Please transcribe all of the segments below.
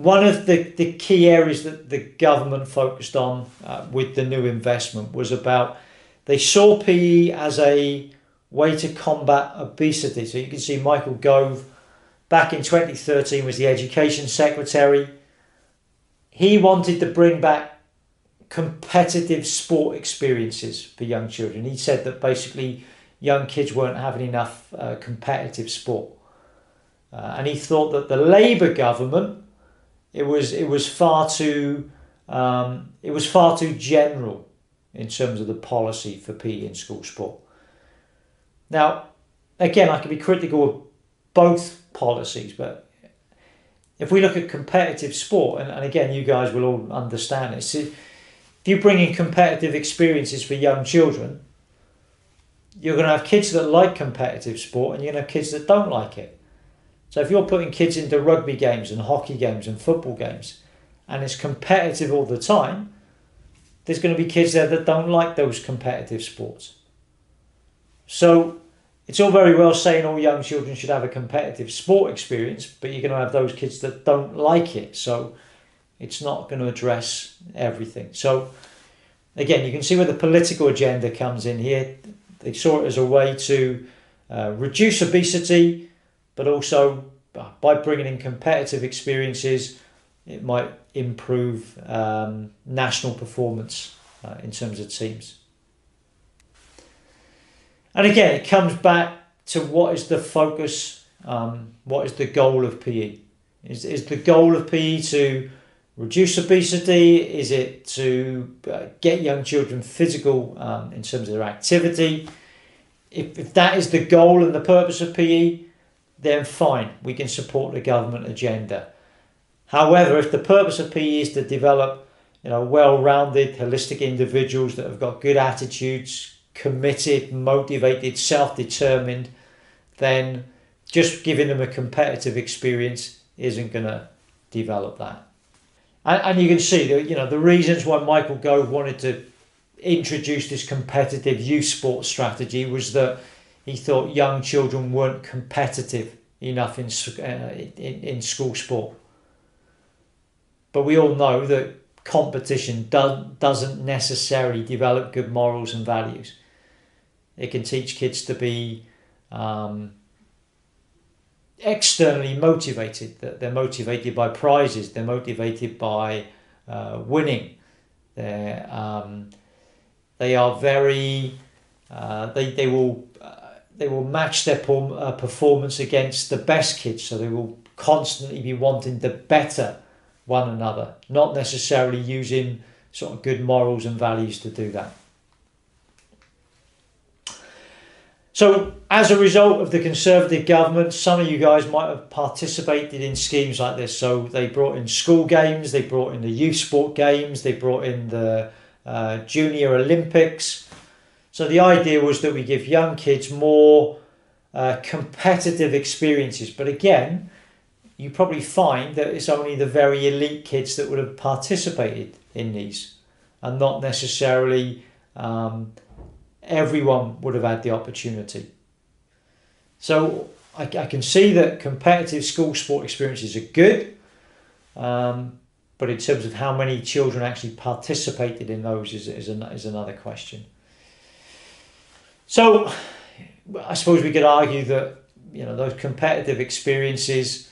one of the key areas that the government focused on with the new investment was about, they saw PE as a way to combat obesity. So you can see Michael Gove, back in 2013, was the Education Secretary. He wanted to bring back competitive sport experiences for young children. He said that basically young kids weren't having enough competitive sport. And he thought that the Labour government, it was far too general in terms of the policy for PE in school sport. Now, again, I can be critical of both policies, but if we look at competitive sport, and again, you guys will all understand this, if you bring in competitive experiences for young children, you're going to have kids that like competitive sport and you're going to have kids that don't like it. So if you're putting kids into rugby games and hockey games and football games and it's competitive all the time, there's going to be kids there that don't like those competitive sports. So it's all very well saying all young children should have a competitive sport experience, but you're going to have those kids that don't like it. So it's not going to address everything. So again, you can see where the political agenda comes in here. They saw it as a way to reduce obesity, but also by bringing in competitive experiences, it might improve national performance in terms of teams. And again, it comes back to what is the focus, what is the goal of PE? Is the goal of PE to reduce obesity? Is it to get young children physical in terms of their activity? If that is the goal and the purpose of PE, then fine, we can support the government agenda. However, if the purpose of PE is to develop, well-rounded, holistic individuals that have got good attitudes, committed, motivated, self-determined, then just giving them a competitive experience isn't going to develop that. And you can see the reasons why Michael Gove wanted to introduce this competitive youth sports strategy was that he thought young children weren't competitive enough in school sport. But we all know that competition doesn't necessarily develop good morals and values. It can teach kids to be externally motivated, that they're motivated by prizes, they're motivated by winning. They are very they will match their performance against the best kids, so they will constantly be wanting to better one another, not necessarily using sort of good morals and values to do that. So as a result of the Conservative government, some of you guys might have participated in schemes like this. So they brought in school games, they brought in the youth sport games, they brought in the Junior Olympics. So the idea was that we give young kids more competitive experiences. But again, you probably find that it's only the very elite kids that would have participated in these, and not necessarily everyone would have had the opportunity. So I can see that competitive school sport experiences are good, but in terms of how many children actually participated in those is another question. So I suppose we could argue that those competitive experiences,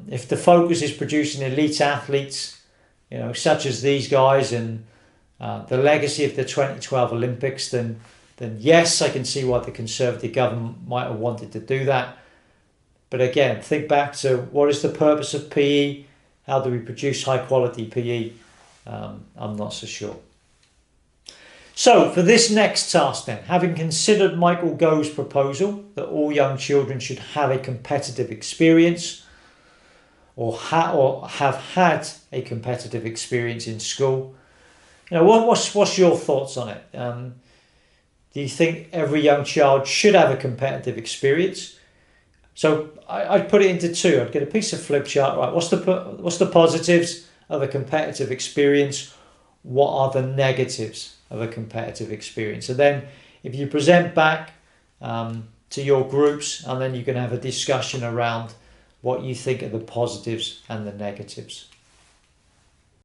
if the focus is producing elite athletes, such as these guys and the legacy of the 2012 Olympics, then yes, I can see why the Conservative government might have wanted to do that. But again, think back to what is the purpose of PE? How do we produce high quality PE? I'm not so sure. So for this next task then, having considered Michael Gove's proposal that all young children should have a competitive experience or have had a competitive experience in school, what's your thoughts on it? Do you think every young child should have a competitive experience? So I'd put it into two. I'd get a piece of flip chart. Right, what's the positives of a competitive experience? What are the negatives of a competitive experience? And then if you present back to your groups, and then you can have a discussion around what you think are the positives and the negatives.